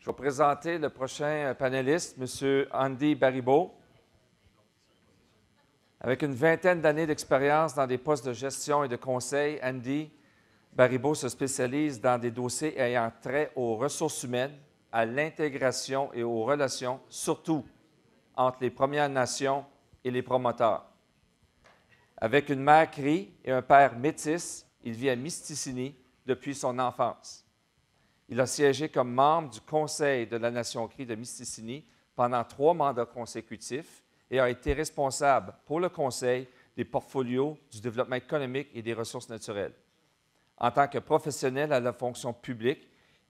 Je vais présenter le prochain panéliste, M. Andy Baribeau. Avec une vingtaine d'années d'expérience dans des postes de gestion et de conseil, Andy Baribeau se spécialise dans des dossiers ayant trait aux ressources humaines, à l'intégration et aux relations, surtout entre les Premières Nations et les promoteurs. Avec une mère Cri et un père métis, il vit à Mistisini depuis son enfance. Il a siégé comme membre du Conseil de la Nation Cri de Mistisini pendant 3 mandats consécutifs et a été responsable pour le Conseil des portfolios du développement économique et des ressources naturelles. En tant que professionnel à la fonction publique,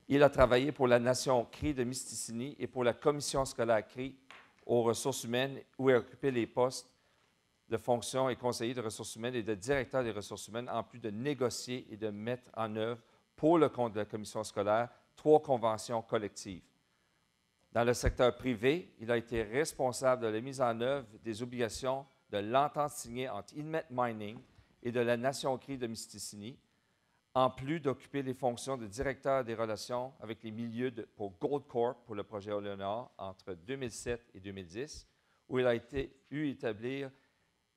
il a travaillé pour la Nation Cri de Mistisini et pour la Commission scolaire Cri aux ressources humaines, où il a occupé les postes de fonction et conseiller de ressources humaines et de directeur des ressources humaines, en plus de négocier et de mettre en œuvre, pour le compte de la commission scolaire, 3 conventions collectives. Dans le secteur privé, il a été responsable de la mise en œuvre des obligations de l'entente signée entre Inmet Mining et de la Nation Cri de Mistisini, en plus d'occuper les fonctions de directeur des relations avec les milieux pour Goldcorp pour le projet Éléonore entre 2007 et 2010, où il a eu établir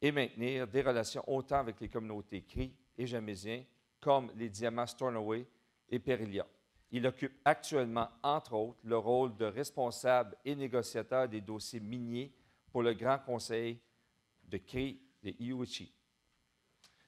et maintenir des relations autant avec les communautés Cri et Jamésiens comme les diamants Stornoway et Perilia. Il occupe actuellement, entre autres, le rôle de responsable et négociateur des dossiers miniers pour le Grand Conseil de Cri de Iwichi.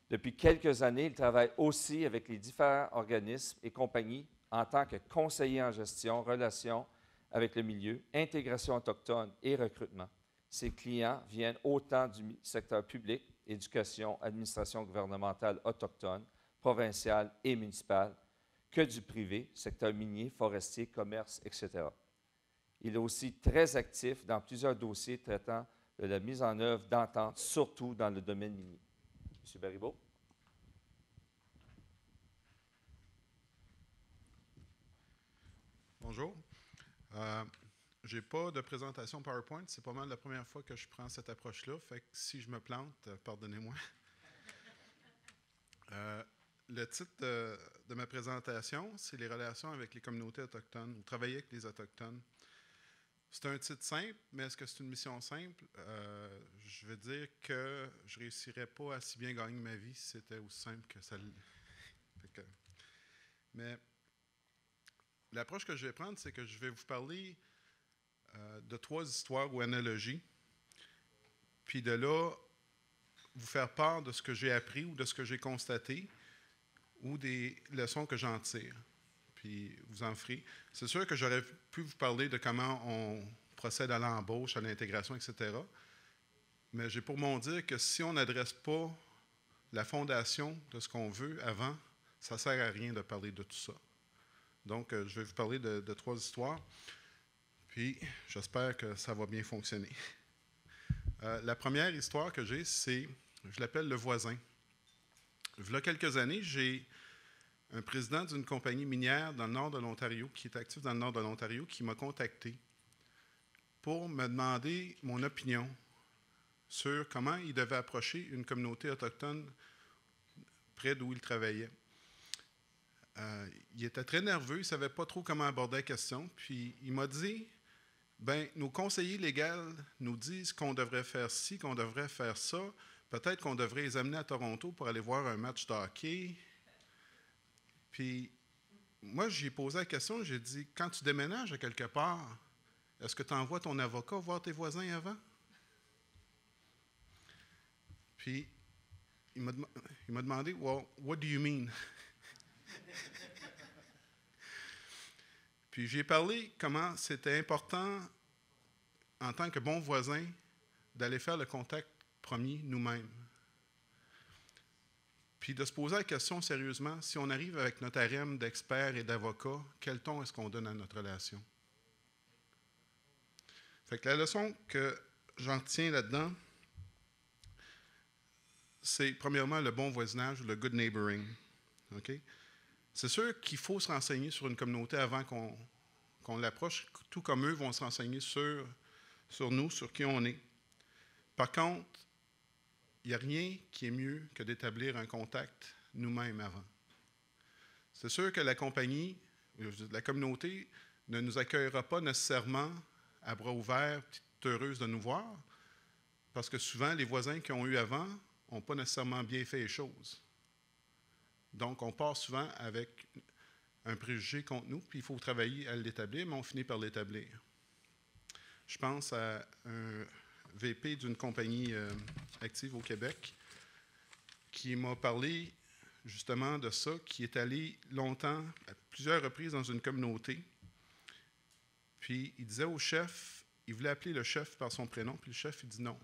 Depuis quelques années, il travaille aussi avec les différents organismes et compagnies en tant que conseiller en gestion, relations avec le milieu, intégration autochtone et recrutement. Ses clients viennent autant du secteur public, éducation, administration gouvernementale autochtone, provinciale et municipale, que du privé, secteur minier, forestier, commerce, etc. Il est aussi très actif dans plusieurs dossiers traitant de la mise en œuvre d'ententes, surtout dans le domaine minier. M. Baribeau. Bonjour. Je n'ai pas de présentation PowerPoint. C'est pas mal la première fois que je prends cette approche-là. Fait que si je me plante, pardonnez-moi. Le titre de ma présentation, c'est les relations avec les communautés autochtones ou travailler avec les Autochtones. C'est un titre simple, mais est-ce que c'est une mission simple? Je veux dire que je ne réussirais pas à si bien gagner ma vie si c'était aussi simple que ça l'est. Mais l'approche que je vais prendre, c'est que je vais vous parler de 3 histoires ou analogies, puis de là, vous faire part de ce que j'ai appris ou de ce que j'ai constaté ou des leçons que j'en tire. Puis vous en ferez. C'est sûr que j'aurais pu vous parler de comment on procède à l'embauche, à l'intégration, etc. Mais j'ai pour mon dire que si on n'adresse pas la fondation de ce qu'on veut avant, ça ne sert à rien de parler de tout ça. Donc, je vais vous parler de 3 histoires. Puis, j'espère que ça va bien fonctionner. La première histoire que j'ai, c'est, je l'appelle le voisin. Il y a quelques années, j'ai un président d'une compagnie minière dans le nord de l'Ontario, qui est actif dans le nord de l'Ontario, qui m'a contacté pour me demander mon opinion sur comment il devait approcher une communauté autochtone près d'où il travaillait. Il était très nerveux, il ne savait pas trop comment aborder la question, puis il m'a dit, nos conseillers légaux nous disent qu'on devrait faire ci, qu'on devrait faire ça, peut-être qu'on devrait les amener à Toronto pour aller voir un match de hockey. Puis, moi, j'ai posé la question, j'ai dit, quand tu déménages à quelque part, est-ce que tu envoies ton avocat voir tes voisins avant? Puis, il m'a demandé, well, what do you mean? Puis, j'ai parlé comment c'était important, en tant que bon voisin, d'aller faire le contact premier nous-mêmes. Puis de se poser la question sérieusement, si on arrive avec notre harem d'experts et d'avocats, quel ton est-ce qu'on donne à notre relation? Fait que la leçon que j'en tiens là-dedans, c'est premièrement le bon voisinage, le good neighboring. Okay? C'est sûr qu'il faut se renseigner sur une communauté avant qu'on l'approche, tout comme eux vont se renseigner sur nous, sur qui on est. Par contre, il n'y a rien qui est mieux que d'établir un contact nous-mêmes avant. C'est sûr que la compagnie, la communauté, ne nous accueillera pas nécessairement à bras ouverts, tout heureuse de nous voir, parce que souvent, les voisins qui ont eu avant n'ont pas nécessairement bien fait les choses. Donc, on part souvent avec un préjugé contre nous, puis il faut travailler à l'établir, mais on finit par l'établir. Je pense à un VP d'une compagnie active au Québec qui m'a parlé justement de ça, qui est allé longtemps, à plusieurs reprises dans une communauté. Puis il disait au chef, il voulait appeler le chef par son prénom, puis le chef, il dit non.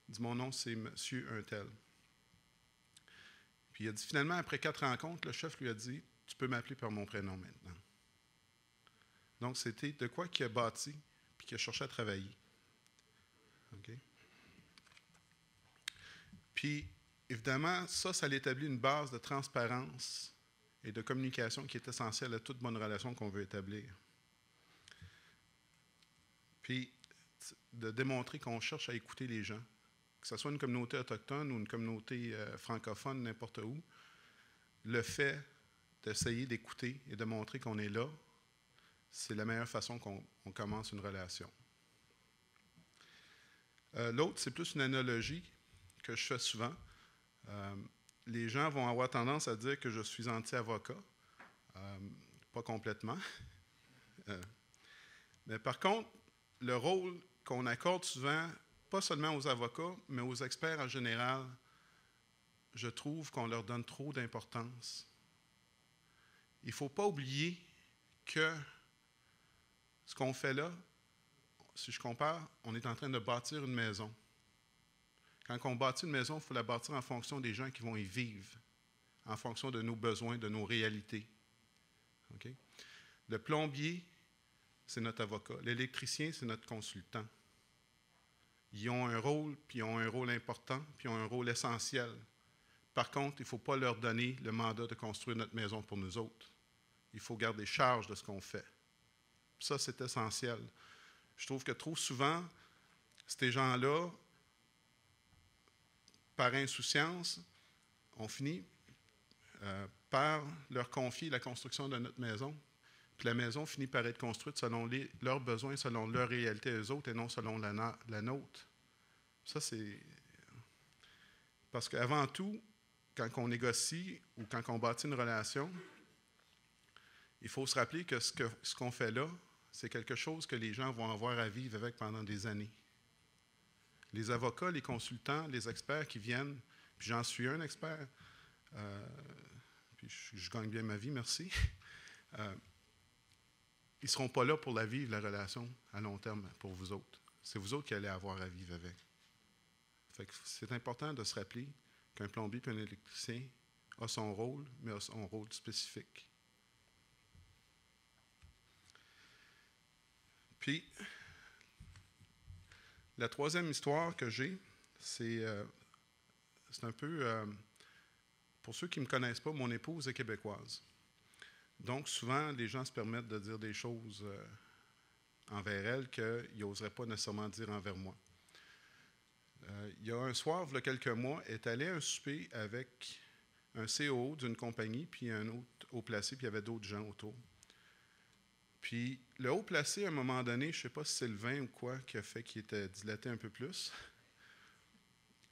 Il dit, mon nom, c'est Monsieur un tel. Puis il a dit, finalement, après 4 rencontres, le chef lui a dit, tu peux m'appeler par mon prénom maintenant. Donc, c'était de quoi qu'il a bâti, puis qu'il a cherché à travailler. OK? Puis, évidemment, ça l'établit une base de transparence et de communication qui est essentielle à toute bonne relation qu'on veut établir. Puis, de démontrer qu'on cherche à écouter les gens, que ce soit une communauté autochtone ou une communauté francophone, n'importe où, le fait d'essayer d'écouter et de montrer qu'on est là, c'est la meilleure façon qu'on commence une relation. L'autre, c'est plus une analogie que je fais souvent. Les gens vont avoir tendance à dire que je suis anti-avocat. Pas complètement. Mais par contre, le rôle qu'on accorde souvent, pas seulement aux avocats, mais aux experts en général, je trouve qu'on leur donne trop d'importance. Il ne faut pas oublier que ce qu'on fait là, si je compare, on est en train de bâtir une maison. Quand on bâtit une maison, il faut la bâtir en fonction des gens qui vont y vivre, en fonction de nos besoins, de nos réalités. Okay? Le plombier, c'est notre avocat. L'électricien, c'est notre consultant. Ils ont un rôle, puis ils ont un rôle important, puis ils ont un rôle essentiel. Par contre, il ne faut pas leur donner le mandat de construire notre maison pour nous autres. Il faut garder charge de ce qu'on fait. Ça, c'est essentiel. Je trouve que trop souvent, ces gens-là, par insouciance, on finit par leur confier la construction de notre maison. Puis la maison finit par être construite selon leurs besoins, selon leur réalité eux autres, et non selon la nôtre. Ça, c'est... Parce qu'avant tout, quand on négocie ou quand on bâtit une relation, il faut se rappeler que ce qu'on fait là, c'est quelque chose que les gens vont avoir à vivre avec pendant des années. Les avocats, les consultants, les experts qui viennent, puis j'en suis un expert, puis je gagne bien ma vie, merci. Ils ne seront pas là pour la vivre, la relation, à long terme, pour vous autres. C'est vous autres qui allez avoir à vivre avec. Fait que c'est important de se rappeler qu'un plombier et un électricien a son rôle, mais a son rôle spécifique. Puis, la troisième histoire que j'ai, c'est un peu, pour ceux qui ne me connaissent pas, mon épouse est québécoise. Donc, souvent, les gens se permettent de dire des choses envers elle qu'ils n'oseraient pas nécessairement dire envers moi. Il y a un soir, il y a quelques mois, elle est allée à un souper avec un COO d'une compagnie, puis un autre haut placé, puis il y avait d'autres gens autour. Puis le haut placé, à un moment donné, je ne sais pas si c'est le vin ou quoi qui a fait qu'il était dilaté un peu plus,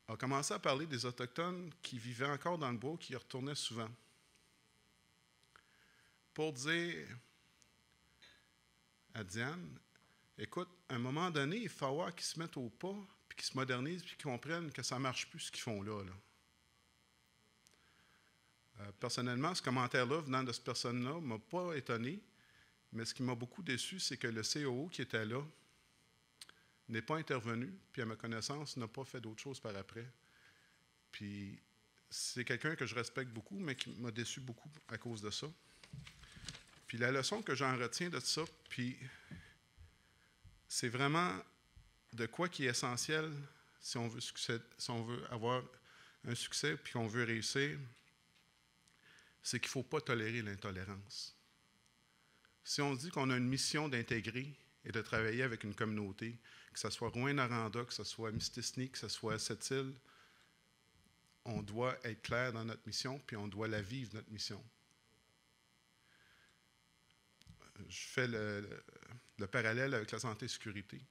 a commencé à parler des Autochtones qui vivaient encore dans le bois, qui y retournaient souvent. Pour dire à Diane, écoute, à un moment donné, il faut falloir qu'ils se mettent au pas, puis qu'ils se modernisent, puis qu'ils comprennent que ça ne marche plus ce qu'ils font là. Personnellement, ce commentaire-là, venant de cette personne-là, ne m'a pas étonné, mais ce qui m'a beaucoup déçu, c'est que le COO qui était là n'est pas intervenu, puis à ma connaissance, n'a pas fait d'autre chose par après. Puis c'est quelqu'un que je respecte beaucoup, mais qui m'a déçu beaucoup à cause de ça. Puis la leçon que j'en retiens de ça, puis c'est vraiment de quoi qui est essentiel si on veut avoir un succès puis qu'on veut réussir, c'est qu'il ne faut pas tolérer l'intolérance. Si on dit qu'on a une mission d'intégrer et de travailler avec une communauté, que ce soit Rouyn-Noranda, que ce soit Mistassini, que ce soit Sept-Îles, on doit être clair dans notre mission, puis on doit la vivre, notre mission. je fais le parallèle avec la santé-sécurité.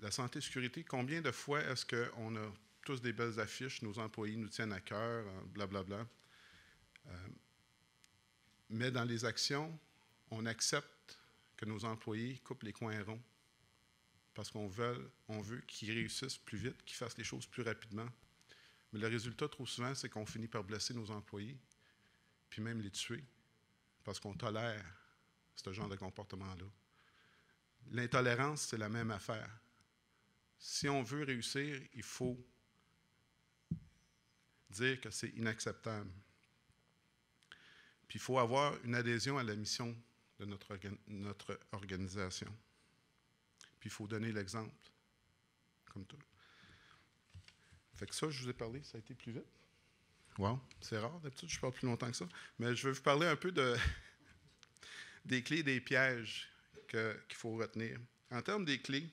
La santé-sécurité, combien de fois est-ce qu'on a tous des belles affiches, nos employés nous tiennent à cœur, blablabla. Mais dans les actions, on accepte que nos employés coupent les coins ronds parce qu'on veut qu'ils réussissent plus vite, qu'ils fassent les choses plus rapidement. Mais le résultat, trop souvent, c'est qu'on finit par blesser nos employés, puis même les tuer, parce qu'on tolère ce genre de comportement-là. L'intolérance, c'est la même affaire. Si on veut réussir, il faut dire que c'est inacceptable. Puis il faut avoir une adhésion à la mission de notre organisation. Puis il faut donner l'exemple, comme tout. Fait que ça, je vous ai parlé, ça a été plus vite. Wow, c'est rare, d'habitude, je parle plus longtemps que ça. Mais je vais vous parler un peu des clés et des pièges qu'il faut retenir. En termes des clés,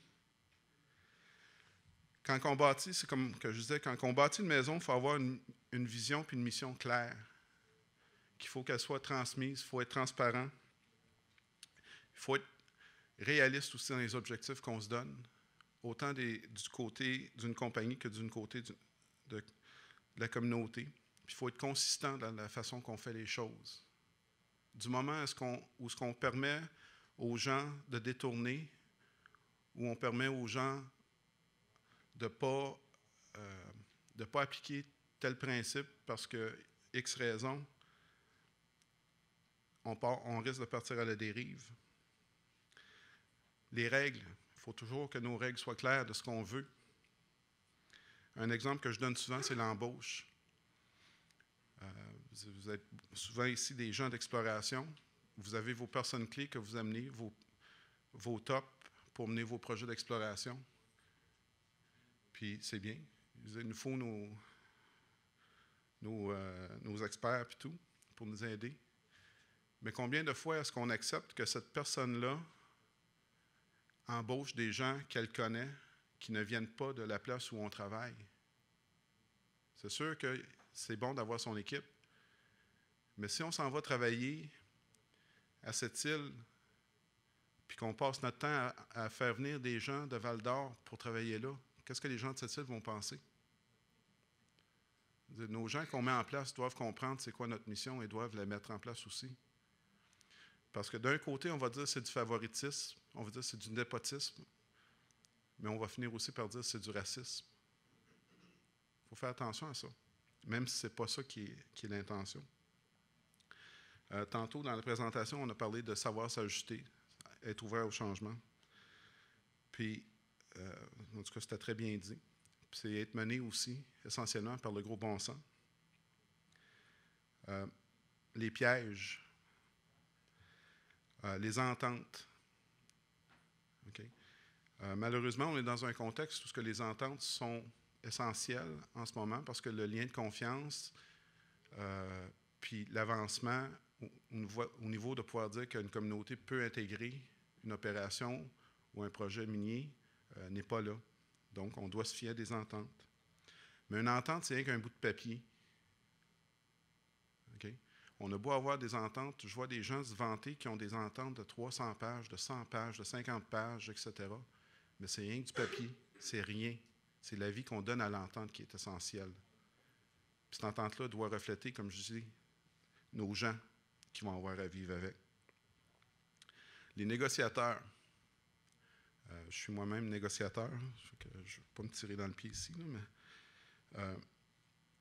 quand on bâtit, c'est comme que je disais, quand on bâtit une maison, il faut avoir une vision puis une mission claire, qu'il faut qu'elle soit transmise, il faut être transparent, il faut être réaliste aussi dans les objectifs qu'on se donne, autant du côté d'une compagnie que du côté de la communauté. Puis il faut être consistant dans la façon qu'on fait les choses. Du moment où on permet aux gens de détourner, où on permet aux gens de ne pas appliquer tel principe parce que X raison, on risque de partir à la dérive. Les règles, il faut toujours que nos règles soient claires de ce qu'on veut. Un exemple que je donne souvent, c'est l'embauche. Vous êtes souvent ici des gens d'exploration. Vous avez vos personnes clés que vous amenez, vos tops pour mener vos projets d'exploration. Puis c'est bien. Il nous faut nos experts et tout pour nous aider. Mais combien de fois est-ce qu'on accepte que cette personne-là embauche des gens qu'elle connaît qui ne viennent pas de la place où on travaille? C'est sûr que c'est bon d'avoir son équipe, mais si on s'en va travailler à cette île, puis qu'on passe notre temps à faire venir des gens de Val-d'Or pour travailler là, qu'est-ce que les gens de cette île vont penser? Nos gens qu'on met en place doivent comprendre c'est quoi notre mission et doivent la mettre en place aussi. Parce que d'un côté, on va dire que c'est du favoritisme, on va dire que c'est du népotisme, mais on va finir aussi par dire que c'est du racisme. Il faut faire attention à ça, même si ce n'est pas ça qui est l'intention. Tantôt, dans la présentation, on a parlé de savoir s'ajuster, être ouvert au changement. Puis, en tout cas, c'était très bien dit. Puis c'est être mené aussi, essentiellement, par le gros bon sens. Les pièges, les ententes. Okay? Malheureusement, on est dans un contexte où les ententes sont essentielles en ce moment parce que le lien de confiance, puis l'avancement au niveau de pouvoir dire qu'une communauté peut intégrer une opération ou un projet minier n'est pas là. Donc, on doit se fier à des ententes. Mais une entente, c'est rien qu'un bout de papier. Okay? On a beau avoir des ententes, je vois des gens se vanter qui ont des ententes de 300 pages, de 100 pages, de 50 pages, etc. Mais c'est rien que du papier, c'est rien. C'est la vie qu'on donne à l'entente qui est essentielle. Puis cette entente-là doit refléter, comme je dis, nos gens qui vont avoir à vivre avec. Les négociateurs. Je suis moi-même négociateur, je ne vais pas me tirer dans le pied ici, là,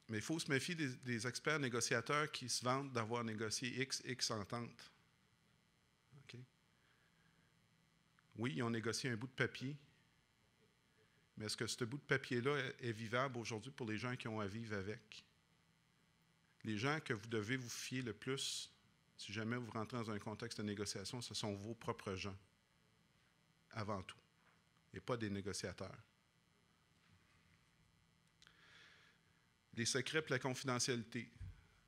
mais il faut se méfier des experts négociateurs qui se vantent d'avoir négocié X ententes. Okay? Oui, ils ont négocié un bout de papier, mais est-ce que ce bout de papier-là est vivable aujourd'hui pour les gens qui ont à vivre avec? Les gens que vous devez vous fier le plus, si jamais vous rentrez dans un contexte de négociation, ce sont vos propres gens, avant tout, et pas des négociateurs. Les secrets et la confidentialité.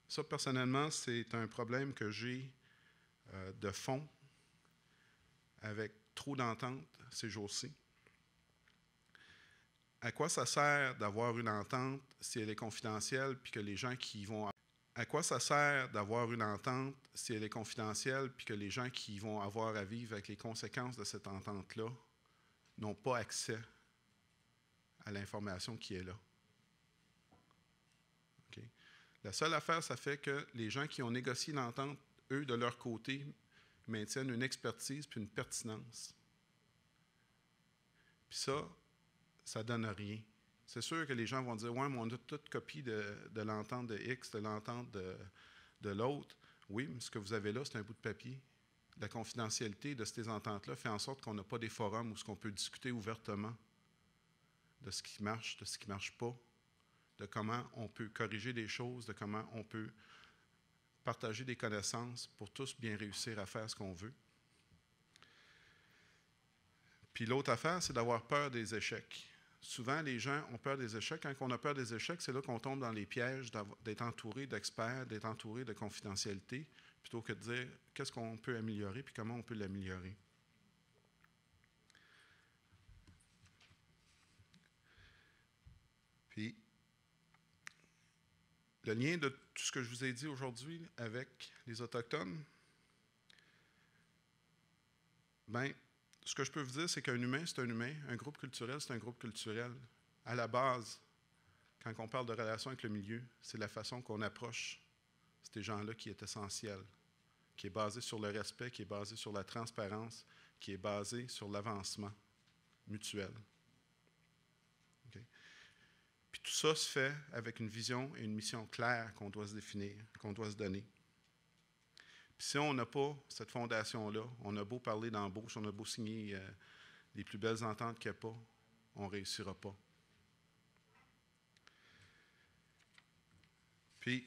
Ça, personnellement, c'est un problème que j'ai de fond avec trop d'ententes ces jours-ci. À quoi ça sert d'avoir une entente si elle est confidentielle puis que les gens qui vont à quoi ça sert d'avoir une entente si elle est confidentielle puis que les gens qui vont avoir à vivre avec les conséquences de cette entente-là n'ont pas accès à l'information qui est là? Okay. La seule affaire, ça fait que les gens qui ont négocié l'entente, eux, de leur côté, maintiennent une expertise puis une pertinence. Puis ça ne donne rien. C'est sûr que les gens vont dire « Ouais, mais on a toute copie de l'entente de X, de l'entente de l'autre. » Oui, mais ce que vous avez là, c'est un bout de papier. La confidentialité de ces ententes-là fait en sorte qu'on n'a pas des forums où on peut discuter ouvertement de ce qui marche, de ce qui ne marche pas, de comment on peut corriger des choses, de comment on peut partager des connaissances pour tous bien réussir à faire ce qu'on veut. Puis l'autre affaire, c'est d'avoir peur des échecs. Souvent, les gens ont peur des échecs. Quand on a peur des échecs, c'est là qu'on tombe dans les pièges d'être entouré d'experts, d'être entouré de confidentialité, plutôt que de dire qu'est-ce qu'on peut améliorer puis comment on peut l'améliorer. Puis, le lien de tout ce que je vous ai dit aujourd'hui avec les Autochtones, bien, ce que je peux vous dire, c'est qu'un humain, c'est un humain. Un groupe culturel, c'est un groupe culturel. À la base, quand on parle de relation avec le milieu, c'est la façon qu'on approche ces gens-là qui est essentielle, qui est basée sur le respect, qui est basée sur la transparence, qui est basée sur l'avancement mutuel. Okay? Puis tout ça se fait avec une vision et une mission claire qu'on doit se définir, qu'on doit se donner. Puis si on n'a pas cette fondation-là, on a beau parler d'embauche, on a beau signer les plus belles ententes qu'il n'y a pas, on ne réussira pas. Puis,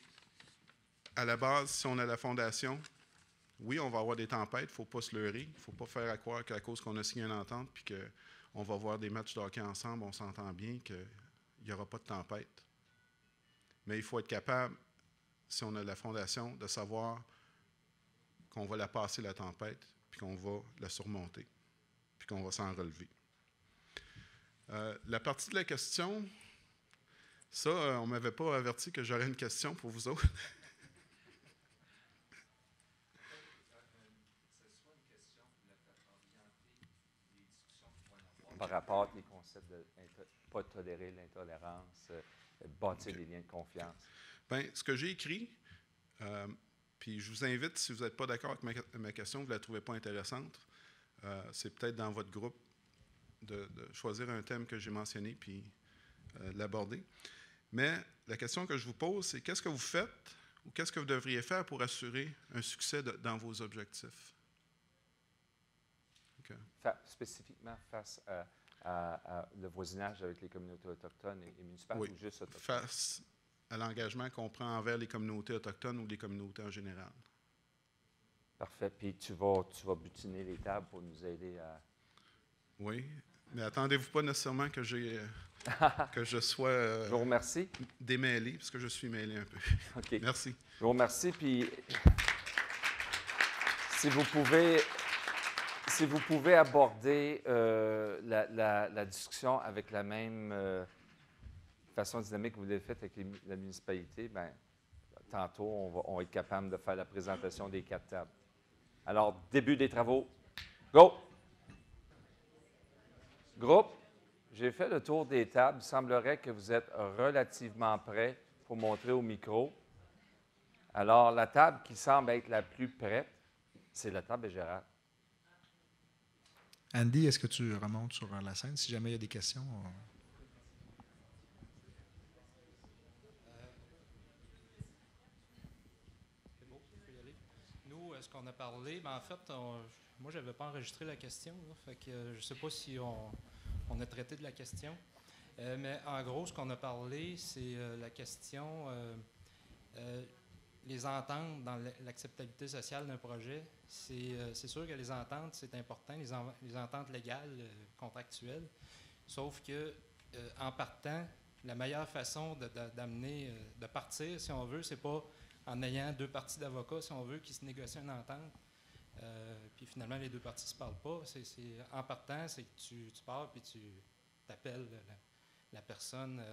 à la base, si on a la fondation, oui, on va avoir des tempêtes, il ne faut pas se leurrer, il ne faut pas faire à croire qu'à cause qu'on a signé une entente puis qu'on va voir des matchs de hockey ensemble, on s'entend bien qu'il n'y aura pas de tempête. Mais il faut être capable, si on a la fondation, de savoir qu'on va la passer la tempête, puis qu'on va la surmonter, puis qu'on va s'en relever. La partie de la question, ça, on ne m'avait pas averti que j'aurais une question pour vous autres. Par rapport aux concepts de ne pas tolérer l'intolérance, bâtir des liens de confiance. Bien, ce que j'ai écrit, puis je vous invite, si vous n'êtes pas d'accord avec ma question, vous ne la trouvez pas intéressante, c'est peut-être dans votre groupe de choisir un thème que j'ai mentionné puis l'aborder. Mais la question que je vous pose, c'est qu'est-ce que vous faites ou qu'est-ce que vous devriez faire pour assurer un succès dans vos objectifs? Okay. Spécifiquement face à le voisinage avec les communautés autochtones et municipales oui, ou juste autochtones? Face à l'engagement qu'on prend envers les communautés autochtones ou les communautés en général. Parfait. Puis tu vas butiner les tables pour nous aider à... Oui, mais attendez-vous pas nécessairement que je sois je vous remercie. Démêlé, parce que je suis mêlé un peu. OK. Merci. Je vous remercie. Puis si vous pouvez aborder la discussion avec la même façon dynamique que vous l'avez faite avec la municipalité, bien, tantôt, on va être capable de faire la présentation des 4 tables. Alors, début des travaux. Go! Groupe, j'ai fait le tour des tables. Il semblerait que vous êtes relativement prêts pour montrer au micro. Alors, la table qui semble être la plus prête, c'est la table de Gérard. Andy, est-ce que tu remontes sur la scène si jamais il y a des questions? C'est beau, je peux y aller. Nous, ce qu'on a parlé, ben, en fait, moi, je n'avais pas enregistré la question, là, fait que je ne sais pas si on a traité de la question. Mais en gros, ce qu'on a parlé, c'est la question, les ententes dans l'acceptabilité sociale d'un projet. C'est sûr que les ententes, c'est important, les ententes légales, contractuelles. Sauf que, en partant, la meilleure façon de partir, si on veut, c'est pas en ayant 2 parties d'avocats, si on veut, qui se négocient une entente. Puis finalement, les 2 parties ne se parlent pas. En partant, c'est que tu pars puis tu t'appelles la personne,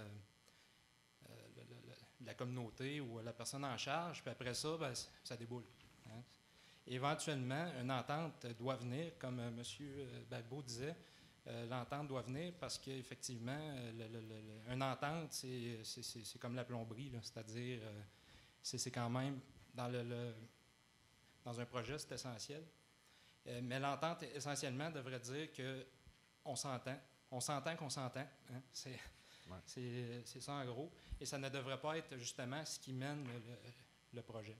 de la communauté ou la personne en charge, puis après ça, ben, ça déboule. Hein. Éventuellement, une entente doit venir, comme M. Bagbo disait, l'entente doit venir parce qu'effectivement, une entente, c'est comme la plomberie, c'est-à-dire, c'est quand même, dans un projet, c'est essentiel. Mais l'entente, essentiellement, devrait dire qu'on s'entend. On s'entend qu'on s'entend. Hein? C'est ça, en gros. Et ça ne devrait pas être, justement, ce qui mène le projet.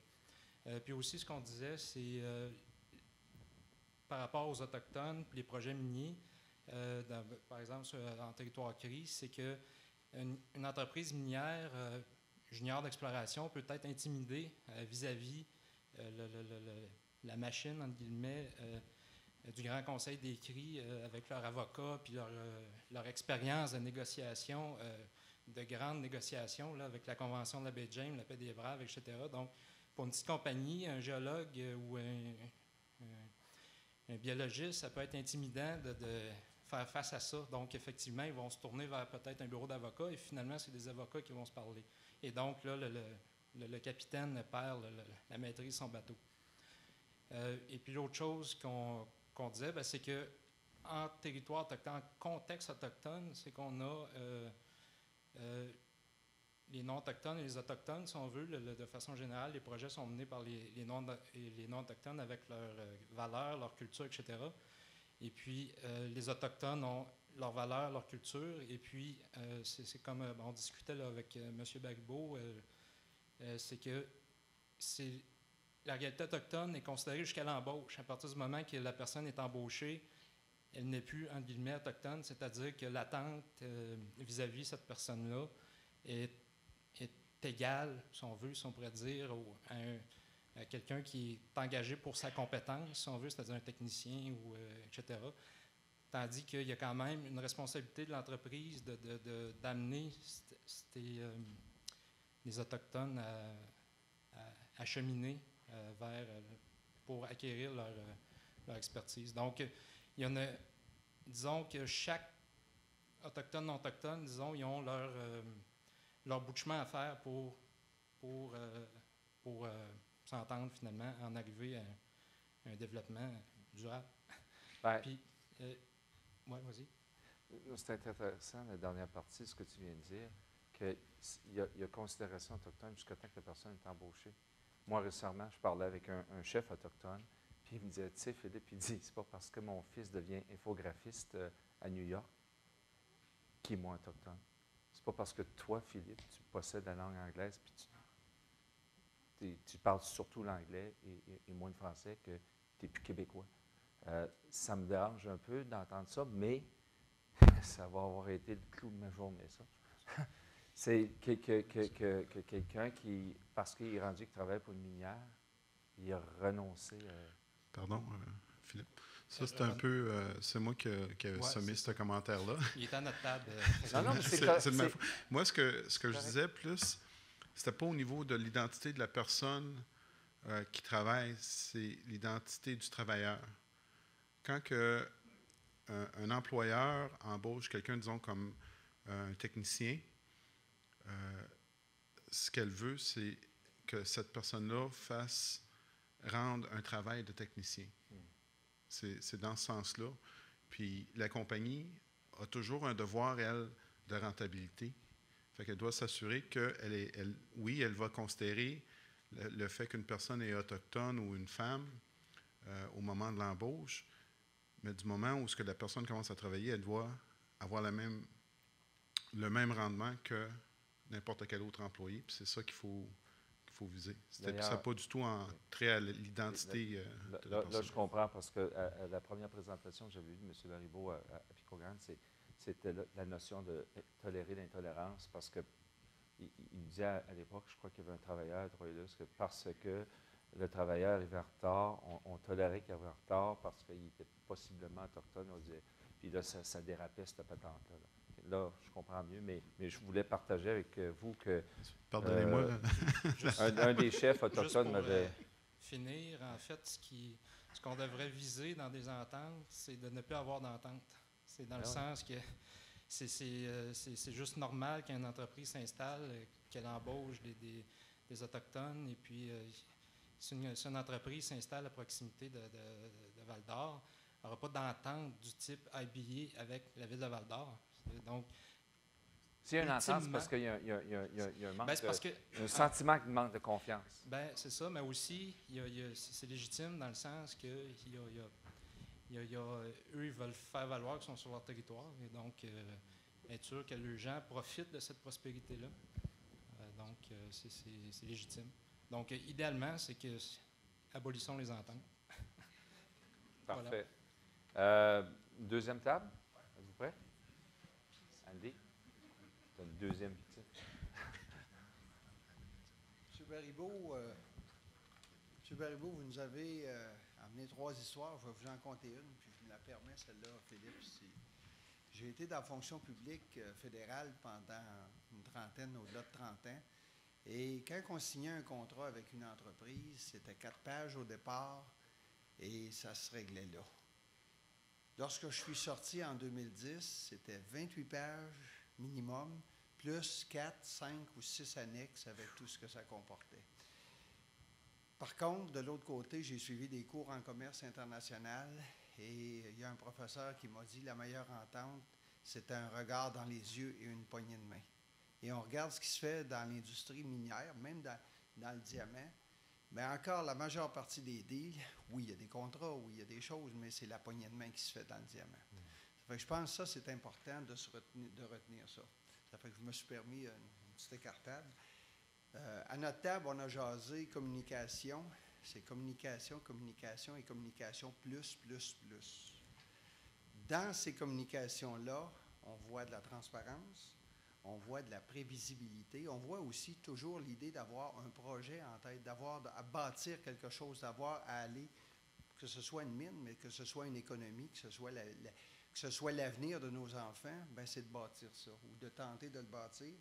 Puis aussi, ce qu'on disait, c'est par rapport aux Autochtones, les projets miniers, par exemple, en territoire CRI, c'est qu'une entreprise minière junior d'exploration peut être intimidée vis-à-vis la machine, entre guillemets, du Grand Conseil des CRI avec leurs avocats puis leur expérience de négociation, de grandes négociations là, avec la Convention de la baie James, la paix des Braves, etc. Donc, pour une petite compagnie, un géologue ou un biologiste, ça peut être intimidant de faire face à ça. Donc, effectivement, ils vont se tourner vers peut-être un bureau d'avocats et finalement, c'est des avocats qui vont se parler. Et donc, là, le capitaine perd la maîtrise de son bateau. Et puis, l'autre chose qu'on disait, ben, c'est qu'en territoire autochtone, en contexte autochtone, c'est qu'on a les non-autochtones et les autochtones, si on veut, de façon générale, les projets sont menés par les non-autochtones avec leurs valeurs, leur culture, etc. Et puis, les autochtones ont leurs valeurs, leur culture, et puis, c'est comme on discutait là, avec M. Bagbo, c'est que la réalité autochtone est considérée jusqu'à l'embauche. À partir du moment que la personne est embauchée, elle n'est plus, entre guillemets, autochtone, c'est-à-dire que l'attente vis-à-vis de cette personne-là est égale, si on veut, si on pourrait dire, à quelqu'un qui est engagé pour sa compétence, si on veut, c'est-à-dire un technicien, ou, etc. Tandis qu'il y a quand même une responsabilité de l'entreprise d'amener les Autochtones à cheminer pour acquérir leur expertise. Donc, il y en a, disons que chaque Autochtone, non-autochtone, disons, ils ont leur bout de chemin à faire pour s'entendre finalement, en arriver à un développement durable. Ben, Puis, oui, vas-y. c'est intéressant, la dernière partie, ce que tu viens de dire, qu'il y a considération autochtone jusqu'à temps que la personne est embauchée. Moi, récemment, je parlais avec un chef autochtone, puis il me disait, tu sais, Philippe, il dit, c'est pas parce que mon fils devient infographiste à New York qu'il est moins autochtone. C'est pas parce que toi, Philippe, tu possèdes la langue anglaise, puis tu parles surtout l'anglais et moins le français, que tu n'es plus québécois. Ça me dérange un peu d'entendre ça, mais ça va avoir été le clou de ma journée, ça. C'est que quelqu'un qui, parce qu'il est rendu qu'il travaille pour une minière, il a renoncé. Pardon, Philippe. Ça, c'est un peu. C'est moi qui ai semé ce commentaire-là. Il est à notre table. Non, mais c'est de ma faute. Moi, ce que je disais plus, c'était pas au niveau de l'identité de la personne qui travaille, c'est l'identité du travailleur. Quand un employeur embauche quelqu'un, disons, comme un technicien, ce qu'elle veut, c'est que cette personne-là fasse rendre un travail de technicien. C'est dans ce sens-là. Puis la compagnie a toujours un devoir, elle, de rentabilité. Fait qu'elle doit s'assurer qu'elle va considérer le fait qu'une personne est autochtone ou une femme au moment de l'embauche, mais du moment où la personne commence à travailler, elle doit avoir le même rendement que n'importe quel autre employé. Puis c'est ça qu'il faut viser. Ça n'a pas du tout trait à l'identité de la personne. Là, je comprends, parce que la première présentation que j'avais vue de M. Baribeau à Picogrande, c'était la notion de tolérer l'intolérance, parce que il disait à l'époque, je crois qu'il y avait un travailleur de Royalus, que parce que le travailleur arrivait en retard, on tolérait qu'il arrivait en retard parce qu'il était possiblement autochtone. On disait, puis là, ça dérapait, cette patente-là. Là, je comprends mieux, mais je voulais partager avec vous que... Pardonnez-moi. Un des chefs autochtones m'avait... Finir, en fait, ce qu'on devrait viser dans des ententes, c'est de ne plus avoir d'entente. C'est dans le sens que c'est juste normal qu'une entreprise s'installe, qu'elle embauche des Autochtones, et puis si une entreprise s'installe à proximité de Val-d'Or, elle n'aura pas d'entente du type IBA avec la ville de Val-d'Or. Donc, s'il y a une entente, c'est parce qu'il y a un manque un sentiment de manque de confiance. Ben, c'est ça, mais aussi, c'est légitime dans le sens que eux, ils veulent faire valoir qu'ils sont sur leur territoire, et donc être sûr que les gens profitent de cette prospérité-là. Donc, c'est légitime. Donc, idéalement, c'est que abolissons les ententes. Parfait. Voilà. Deuxième table, êtes-vous prêts? Andy? C'est une deuxième victime. M. Baribeau, vous nous avez amené 3 histoires. Je vais vous en compter une, puis je me la permets, celle-là, Philippe. J'ai été dans la fonction publique fédérale pendant une trentaine, au-delà de 30 ans. Et quand on signait un contrat avec une entreprise, c'était 4 pages au départ et ça se réglait là. Lorsque je suis sorti en 2010, c'était 28 pages minimum, plus 4, 5 ou 6 annexes avec tout ce que ça comportait. Par contre, de l'autre côté, j'ai suivi des cours en commerce international et il y a un professeur qui m'a dit la meilleure entente, c'est un regard dans les yeux et une poignée de main. Et on regarde ce qui se fait dans l'industrie minière, même dans le diamant. Mais encore, la majeure partie des deals, oui, il y a des contrats, oui, il y a des choses, mais c'est la poignée de main qui se fait dans le diamant. Ça fait que je pense que ça, c'est important de retenir ça. Ça fait que je me suis permis une petite écartade. À notre table, on a jasé communication. C'est communication, communication et communication plus, plus, plus. Dans ces communications-là, on voit de la transparence, on voit de la prévisibilité, on voit aussi toujours l'idée d'avoir un projet en tête, à bâtir quelque chose, d'avoir à aller, que ce soit une mine, mais que ce soit une économie, que ce soit l'avenir de nos enfants, ben c'est de bâtir ça, ou de tenter de le bâtir.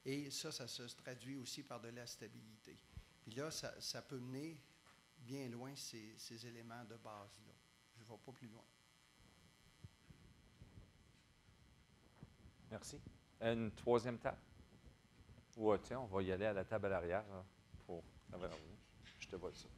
Et ça se traduit aussi par de la stabilité. Puis là, ça peut mener bien loin ces éléments de base-là. Je ne vais pas plus loin. Merci. Une troisième table? Ou tiens, on va y aller à la table à l'arrière. Je te vois ça.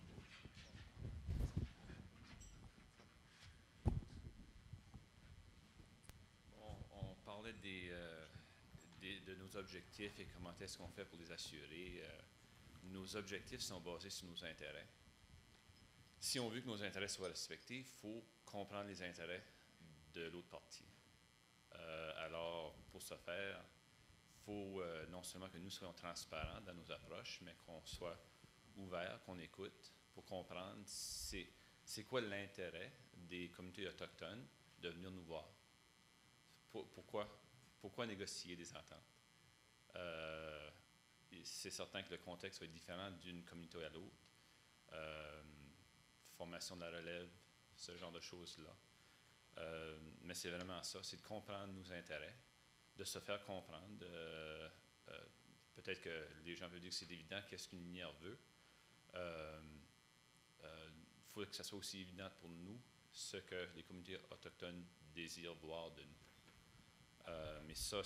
On parlait de nos objectifs et comment est-ce qu'on fait pour les assurer. Nos objectifs sont basés sur nos intérêts. Si on veut que nos intérêts soient respectés, il faut comprendre les intérêts de l'autre partie. Alors, pour ce faire, il faut non seulement que nous soyons transparents dans nos approches, mais qu'on soit ouverts, qu'on écoute pour comprendre c'est quoi l'intérêt des communautés autochtones de venir nous voir. Pourquoi négocier des ententes? C'est certain que le contexte va être différent d'une communauté à l'autre. Formation de la relève, ce genre de choses-là. Mais c'est vraiment ça, c'est de comprendre nos intérêts, de se faire comprendre. Peut-être que les gens veulent dire que c'est évident, qu'est-ce qu'une minière veut. Il faut que ça soit aussi évident pour nous, ce que les communautés autochtones désirent voir de nous. Mais ça,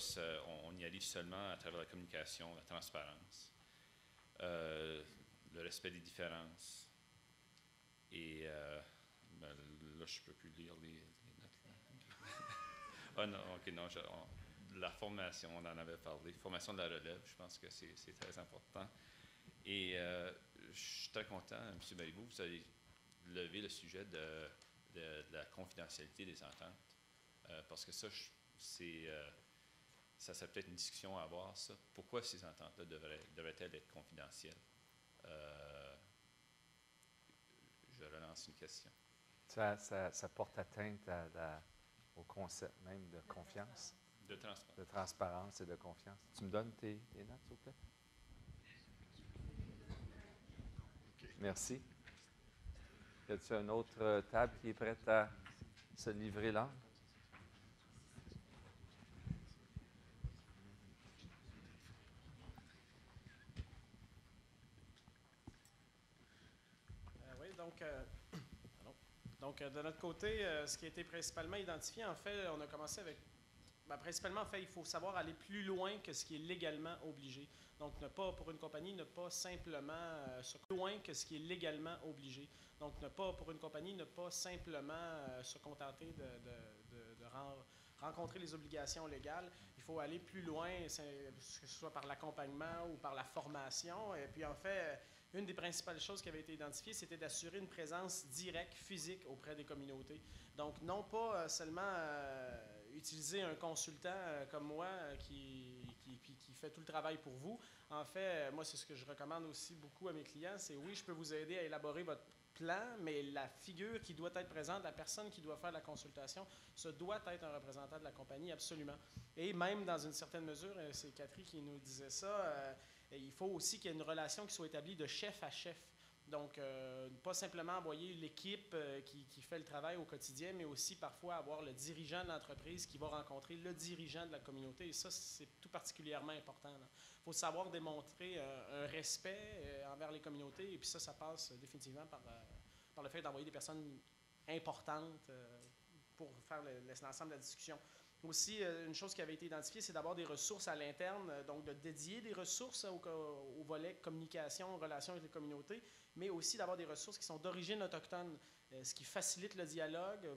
on y arrive seulement à travers la communication, la transparence, le respect des différences. Et là, je ne peux plus lire les notes. Ah non, OK, non. La formation, on en avait parlé. Formation de la relève, je pense que c'est très important. Et je suis très content, M. Baribeau, vous avez levé le sujet de la confidentialité des ententes. Parce que ça, ça serait peut-être une discussion à avoir, ça. Pourquoi ces ententes-là devraient-elles être confidentielles? Je relance une question. Ça porte atteinte au concept même de confiance. De transparence. De transparence et de confiance. Tu me donnes tes notes, s'il vous plaît? Okay. Merci. Y a-t-il une autre table qui est prête à se livrer là? Oui, donc de notre côté, ce qui a été principalement identifié, en fait, on a commencé avec principalement, en fait, il faut savoir aller plus loin que ce qui est légalement obligé. Donc, ne pas, pour une compagnie, ne pas simplement loin que ce qui est légalement obligé. Donc, pour une compagnie, ne pas simplement se contenter de rencontrer les obligations légales. Il faut aller plus loin, que ce soit par l'accompagnement ou par la formation. Et puis, en fait, une des principales choses qui avait été identifiée, c'était d'assurer une présence directe, physique auprès des communautés. Donc, non pas seulement utiliser un consultant comme moi qui fait tout le travail pour vous. En fait, moi, c'est ce que je recommande aussi beaucoup à mes clients, c'est oui, je peux vous aider à élaborer votre plan, mais la figure qui doit être présente, la personne qui doit faire la consultation, ce doit être un représentant de la compagnie, absolument. Et même dans une certaine mesure, c'est Catherine qui nous disait ça, il faut aussi qu'il y ait une relation qui soit établie de chef à chef. Donc, pas simplement envoyer l'équipe qui fait le travail au quotidien, mais aussi parfois avoir le dirigeant de l'entreprise qui va rencontrer le dirigeant de la communauté. Et ça, c'est tout particulièrement important. Il faut savoir démontrer un respect envers les communautés. Et puis ça passe définitivement par le fait d'envoyer des personnes importantes pour faire l'ensemble de la discussion. Aussi, une chose qui avait été identifiée, c'est d'avoir des ressources à l'interne, donc de dédier des ressources au volet communication, relations avec les communautés, mais aussi d'avoir des ressources qui sont d'origine autochtone, ce qui facilite le dialogue,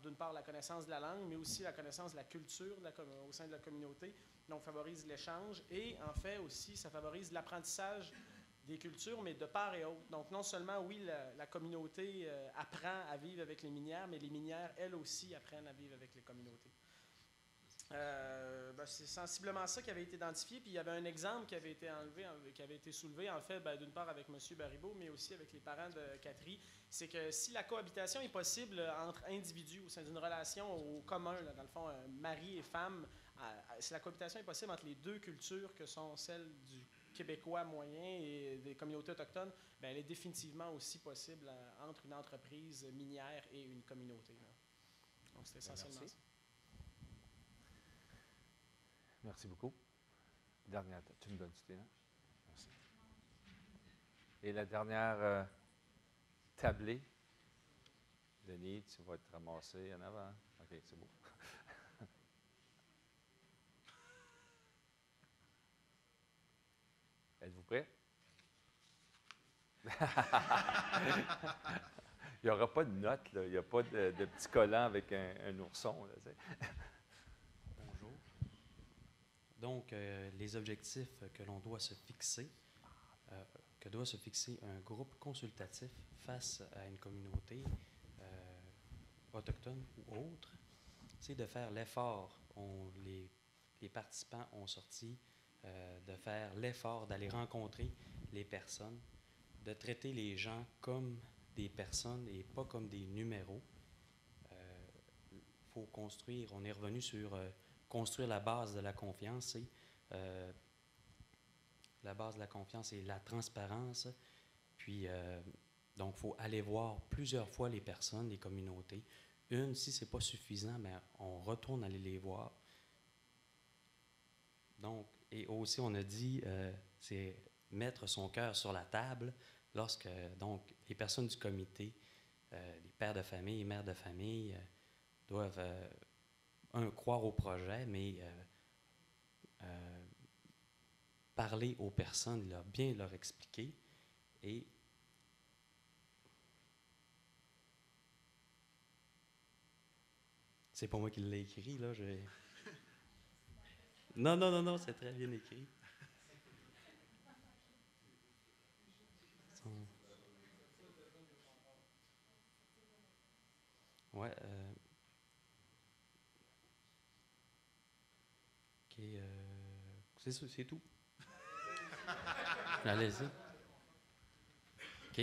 d'une part la connaissance de la langue, mais aussi la connaissance de la culture au sein de la communauté, donc favorise l'échange, et en fait aussi, ça favorise l'apprentissage des cultures, mais de part et autre. Donc non seulement, oui, la communauté apprend à vivre avec les minières, mais les minières, elles aussi, apprennent à vivre avec les communautés. C'est sensiblement ça qui avait été identifié. Puis il y avait un exemple qui avait été enlevé, qui avait été soulevé, en fait, d'une part avec M. Baribeau, mais aussi avec les parents de Catherine. C'est que si la cohabitation est possible entre individus au sein d'une relation au commun, là, dans le fond, mari et femme, si la cohabitation est possible entre les deux cultures que sont celles du Québécois moyen et des communautés autochtones, bien, elle est définitivement aussi possible entre une entreprise minière et une communauté. Là. Donc c'est essentiellement ça. Merci beaucoup. Dernière, tu me donnes du thé, là? Merci. Et la dernière tablée, Denis, tu vas te ramasser en avant. OK, c'est beau. Êtes-vous prêts? Il n'y aura pas de notes, là. Il n'y a pas de petit collant avec un ourson. Là, Bonjour. Donc, les objectifs que l'on doit se fixer, que doit se fixer un groupe consultatif face à une communauté autochtone ou autre, c'est de faire l'effort. Les participants ont sorti de faire l'effort d'aller rencontrer les personnes, de traiter les gens comme des personnes et pas comme des numéros. Faut construire, on est revenu sur construire la base de la confiance. La base de la confiance est la transparence. Puis, donc, il faut aller voir plusieurs fois les personnes, les communautés. Si ce n'est pas suffisant, bien, on retourne aller les voir. Donc, et aussi, on a dit, c'est mettre son cœur sur la table lorsque, donc, les personnes du comité, les pères de famille, les mères de famille, doivent, croire au projet, mais parler aux personnes, bien leur expliquer et c'est pas moi qui l'ai écrit, là. Non, c'est très bien écrit. Ouais. OK. C'est tout. Allez-y. OK.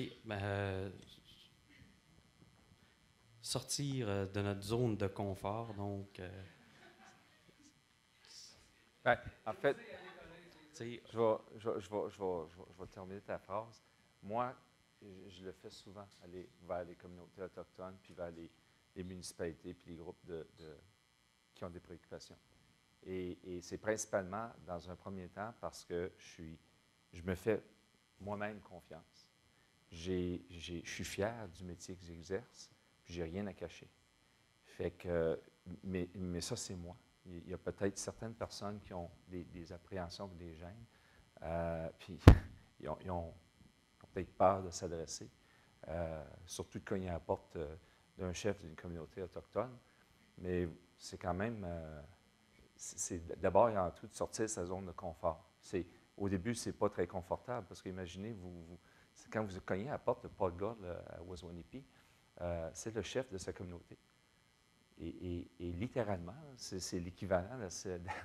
Sortir de notre zone de confort, donc... en fait, je vais terminer ta phrase. Moi, je le fais souvent, aller vers les communautés autochtones, puis vers les municipalités, puis les groupes qui ont des préoccupations. Et c'est principalement, dans un premier temps, parce que je me fais moi-même confiance. Je suis fier du métier que j'exerce, puis j'ai rien à cacher. Fait que, mais ça, c'est moi. Il y a peut-être certaines personnes qui ont des appréhensions ou des gênes, puis ils ont peut-être peur de s'adresser, surtout de cogner à la porte d'un chef d'une communauté autochtone. Mais c'est quand même, c'est d'abord et avant tout de sortir de sa zone de confort. Au début, ce n'est pas très confortable, parce qu'imaginez, quand vous cognez à la porte de Paul Gord à Waswanipi, c'est le chef de sa communauté. Et littéralement, c'est l'équivalent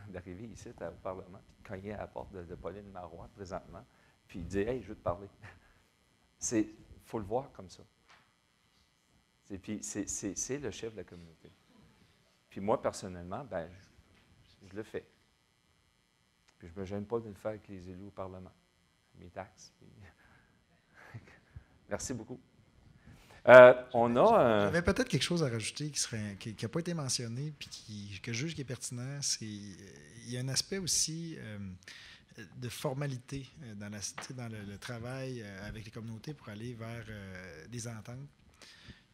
d'arriver ici au Parlement, puis de cogner à la porte de Pauline Marois présentement, puis dire « Hey, je veux te parler ». Il faut le voir comme ça. Puis c'est le chef de la communauté. Puis moi, personnellement, ben, je le fais. Puis je ne me gêne pas de le faire avec les élus au Parlement. Mes taxes. Puis... Merci beaucoup. J'avais peut-être quelque chose à rajouter qui n'a pas été mentionné puis que je juge qui est pertinent. Il y a un aspect aussi de formalité dans le travail avec les communautés pour aller vers des ententes.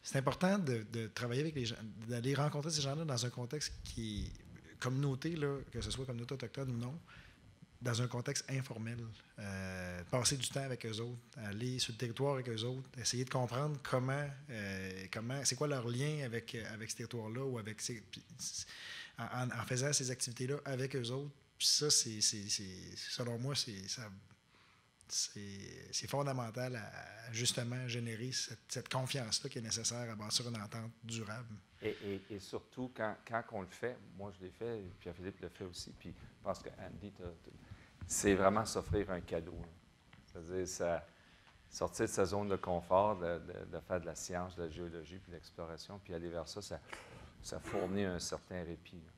C'est important de travailler avec les gens, d'aller rencontrer ces gens-là dans un contexte qui est communauté, là, que ce soit communauté autochtone ou non, dans un contexte informel. Passer du temps avec eux autres, aller sur le territoire avec eux autres, essayer de comprendre comment c'est quoi leur lien avec ce territoire-là ou en faisant ces activités-là avec eux autres. Puis ça, selon moi, c'est fondamental à justement générer cette confiance-là qui est nécessaire à bâtir une entente durable. Et surtout, quand on le fait, moi je l'ai fait, puis Pierre-Philippe le fait aussi, puis je pense que Andy, c'est vraiment s'offrir un cadeau. C'est-à-dire sortir de sa zone de confort, de faire de la science, de la géologie, puis de l'exploration, puis aller vers ça, ça fournit un certain répit. Là.